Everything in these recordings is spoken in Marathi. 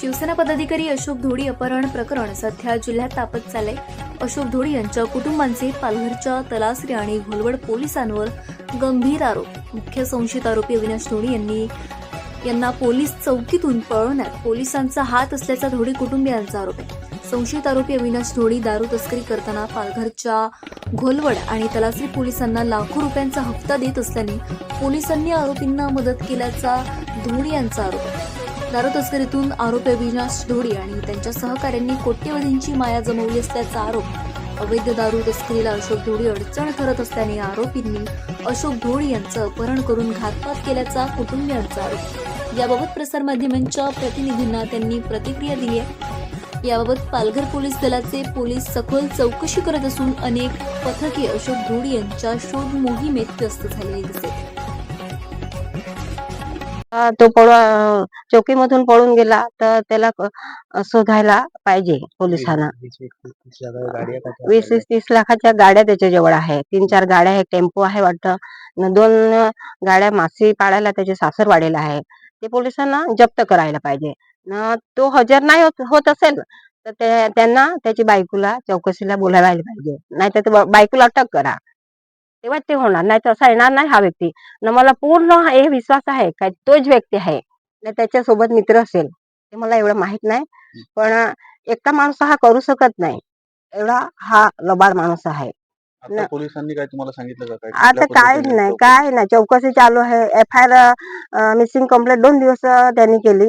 शिवसेना पदाधिकारी अशोक धोडी अपहरण प्रकरण सध्या जिल्ह्यात तापत चालले। अशोक धोडी यांच्या कुटुंबांचे पालघरच्या तलासरी आणि घोलवड पोलिसांवर गंभीर आरोप। मुख्य संशयित आरोपी अविनाश धोडी यांना पोलीस चौकीतून पळवण्यात पोलिसांचा हात असल्याचा धोडी कुटुंबियांचा आरोप आहे। संशयित आरोपी अविनाश धोडी दारू तस्करी करताना पालघरच्या घोलवड आणि तलासरी पोलिसांना लाखो रुपयांचा हप्ता देत असल्याने पोलिसांनी आरोपींना मदत केल्याचा धोडी यांचा आरोप आहे। दारू तस्करीतून आरोपी अविनाश धोडी आणि त्यांच्या सहकाऱ्यांनी कोट्यवधींची माया जमवली असल्याचा आरोप। अवैध दारू तस्करीला अशोक धोडी अडचण ठरत असल्याने आरोपींनी अशोक धोडी यांचं अपहरण करून घातपात केल्याचा कुटुंबियांचा आरोप। याबाबत प्रसारमाध्यमांच्या प्रतिनिधींना त्यांनी प्रतिक्रिया दिली आहे। याबाबत पालघर पोलीस दलाचे पोलीस सखोल चौकशी करत असून अनेक पथके अशोक धोडी यांच्या शोध मोहिमेत व्यस्त झालेली दिसत। तो चौकीमधून पळून गेला तर त्याला शोधायला पाहिजे पोलिसांना। 20-30 लाखाच्या गाड्या त्याच्याजवळ आहे, 3-4 गाड्या आहे, टेम्पो आहे वाटतं, 2 गाड्या मासे पाळायला त्याचे सासरवाडीला आहे। ते पोलिसांना जप्त करायला पाहिजे। तो हजर नाही होत असेल तर त्यांना त्याची बायकोला चौकशीला बोलायला पाहिजे, नाहीतर बायकोला अटक करा, तेव्हा ते होणार, नाही तर असा येणार नाही हा व्यक्ती। मला पूर्ण हे विश्वास आहे का तोच व्यक्ती आहे, नाही त्याच्यासोबत मित्र असेल, ते मला एवढं माहित नाही, पण एकटा माणूस हा करू शकत नाही, एवढा हा लबाड माणूस आहे। पोलिसांनी काय तुम्हाला सांगितलं का? आता काय नाही चौकशी चालू आहे। FIR मिसिंग कंप्लेंट 2 दिवस त्यांनी केली,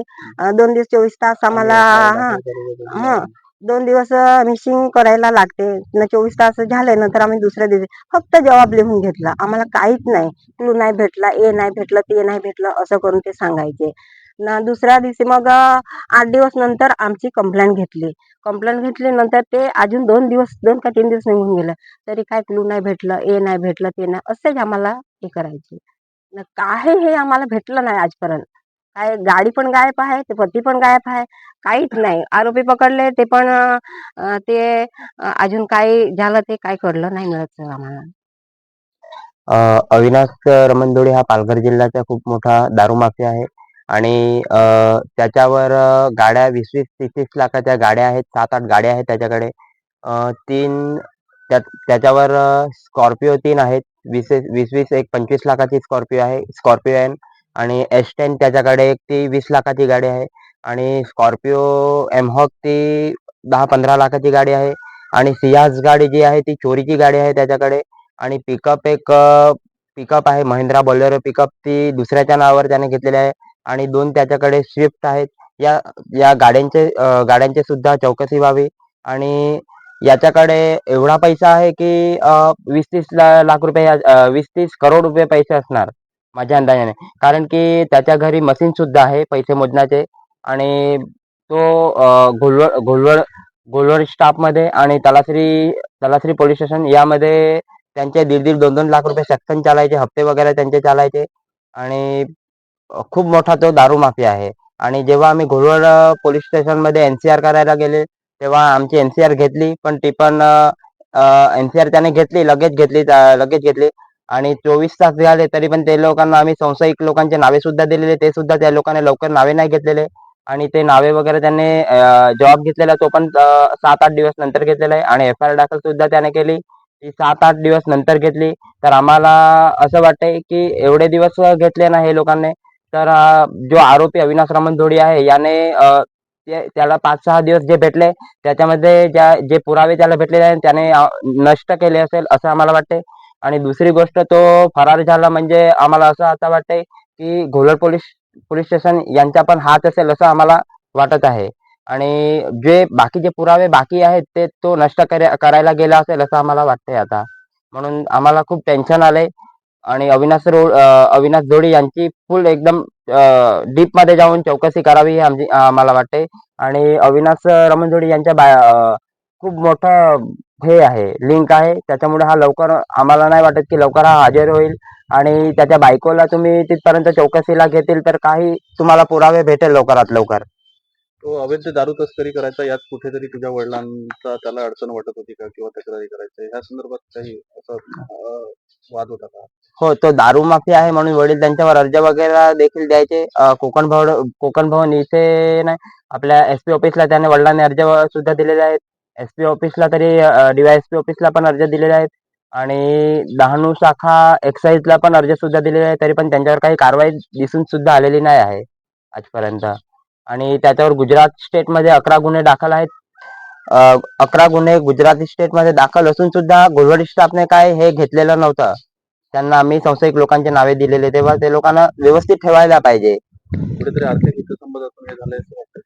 2 दिवस 24 तास आम्हाला 2 दिवस मिसिंग करायला लागते, 24 तास झाल्यानंतर आम्ही दुसऱ्या दिवशी फक्त जबाब लिहून घेतला। आम्हाला काहीच नाही, क्लू नाही भेटला, ए नाही भेटलं, ते नाही भेटलं, असं करून ते सांगायचे ना। दुसऱ्या दिवशी मग 8 दिवस नंतर आमची कंप्लेंट घेतली नंतर ते अजून 2 का 3 दिवस निघून गेलं, तरी काय क्लू नाही भेटलं, ए नाही भेटलं, ते नाही, असेच आम्हाला हे करायचे ना। काय हे आम्हाला भेटलं नाही आजपर्यंत। काय गाडी पण गायब आहे, ते पती पण गायब आहे, काहीच नाही। आरोपी पकडले ते पण ते अजून काय झालं ते काय कळलं नाही मिळत आम्हाला। अविनाश रमणधोडी हा पालघर जिल्ह्याचा खूप मोठा दारू माफिया आहे आणि त्याच्यावर गाड्या 20-30 लाखाच्या गाड्या आहेत, 7-8 गाड्या आहेत त्याच्याकडे। त्याच्यावर स्कॉर्पिओ 3 आहेत, 20 एक 25 लाखाची स्कॉर्पिओ आहे आणि S10 त्याच्याकडे ती 20 लाखाची गाडी आहे आणि स्कॉर्पिओ एमहॉक ती 10-15 लाखाची गाडी आहे आणि सियाज गाडी जी आहे ती चोरीची गाडी आहे त्याच्याकडे आणि पिकअप आहे, महिंद्रा बोलेरो पिकअप, ती दुसऱ्याच्या नावावर त्याने घेतलेली आहे आणि 2 त्याच्याकडे स्विफ्ट आहेत। या गाड्यांचे सुद्धा चौकशी व्हावी आणि याच्याकडे एवढा पैसा आहे की 20-30 लाख रुपये 20-30 करोड रुपये पैसे असणार माझ्या अंदाजाने, कारण की त्याच्या घरी मशीन सुद्धा आहे पैसे मोजण्याचे आणि तो घोलवड स्टाफमध्ये आणि तलासरी पोलीस स्टेशन यामध्ये त्यांचे 1.5-2 लाख रुपये सेक्शन चालायचे, हप्ते वगैरे त्यांचे चालायचे आणि खूप मोठा तो दारू माफिया आहे। आणि जेव्हा आम्ही घोलवड पोलीस स्टेशनमध्ये NCR करायला गेले तेव्हा आमची NCR घेतली, पण ती पण NCR त्याने लगेच घेतली आणि 24 तास झाले तरी पण ते लोकांना आम्ही संशयित लोकांचे नावे सुद्धा दिलेले, ते सुद्धा त्या लोकांनी लवकर नावे नाही घेतलेले आणि ते नावे वगैरे त्यांनी जबाब घेतलेला तो पण 7-8 दिवस नंतर घेतलेला आहे आणि FIR दाखल सुद्धा त्याने केली, ती 7-8 दिवस नंतर घेतली। तर आम्हाला असं वाटतंय की एवढे दिवस घेतले ना हे लोकांनी, तर जो आरोपी अविनाश रमणधोडी आहे याने त्याला 5-6 दिवस जे भेटले त्याच्यामध्ये जे पुरावे त्याला भेटलेले आहेत त्याने नष्ट केले असेल असं आम्हाला वाटते। आणि दुसरी गोष्ट तो फरार झाला म्हणजे आम्हाला असं आता वाटतंय की घोलवड पोलीस स्टेशन यांचा पण हात असेल असं आम्हाला वाटत आहे आणि जे बाकीचे पुरावे बाकी आहेत ते तो नष्ट करायला गेला असेल असं आम्हाला वाटतंय आता। म्हणून आम्हाला खूप टेन्शन आलंय आणि अविनाश धोडी यांची फुल एकदम डीप मध्ये जाऊन चौकशी करावी हे आम्हाला वाटते आणि अविनाश रमणधोडी यांच्या खूप मोठं हे आहे, लिंक आहे, त्याच्यामुळे हा लवकर आम्हाला नाही वाटत की लवकर हा हजर होईल आणि त्याच्या बायकोला तुम्ही तिथपर्यंत चौकशीला घेतील तर काही तुम्हाला पुरावे भेटेल लवकरात लवकर। तो अवैध दारू तस्करी करायचा, यात कुठेतरी तुझ्या वडिलांचा त्याला अडचण वाटत होती का किंवा तक्रारी करायचं, ह्या संदर्भात काही असं वाद होता का? हो, तो दारू माफिया आहे म्हणून वडील त्यांच्यावर अर्ज वगैरे देखील द्यायचे. कोकण भवन इथे नाही, आपल्या एसपी ऑफिसला त्याने वडिलांनी अर्ज सुद्धा दिलेले आहेत. एसपी ऑफिसला तरी डीवायएसपी ऑफिसला पण अर्ज दिलेले आहेत आणि डहाणू शाखा एक्साईजला पण अर्ज सुद्धा दिलेले आहेत. तरी पण त्यांच्यावर काही कारवाई दिसून सुद्धा आलेली नाही आहे आजपर्यंत. आणि त्याच्यावर गुजरात स्टेटमध्ये 11 गुन्हे दाखल आहेत. 11 गुन्हे गुजराती स्टेटमध्ये दाखल असून सुद्धा घोलवडी स्टाफने काय हे घेतलेलं नव्हतं. त्यांना आम्ही संशयित लोकांचे नावे दिलेले, तेव्हा ते लोकांना व्यवस्थित ठेवायला पाहिजे. कुठेतरी आर्थिक हितसंबंधातून हे झालंय असं वाटतंय.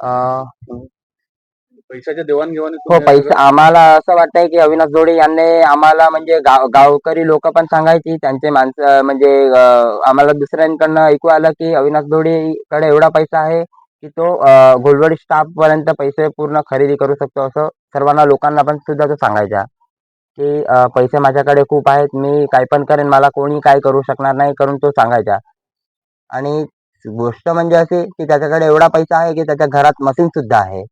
अं, पैशाच्या देवाणघेवाणीतून हो, हे पैसे सगळं- आम्हाला असं वाटतंय की अविनाश जोडे यांनी आम्हाला म्हणजे गावकरी लोक पण सांगायची, त्यांचे माणसं म्हणजे आम्हाला दुसऱ्यांकडनं ऐकू आलं की अविनाश जोडेकडे एवढा पैसा आहे की तो घोलवडी स्टाफ पर्यंत पैसे पूर्ण खरेदी करू शकतो, असं सर्वांना लोकांना पण सुद्धा तो सांगायचा की पैसे माझ्याकडे खूप आहेत, मी काय पण करेन, मला कोणी काय करू शकणार नाही करून तो सांगायचा. आणि गोष्ट म्हणजे अशी की त्याच्याकडे एवढा पैसा आहे की त्याच्या घरात मशीन सुद्धा आहे.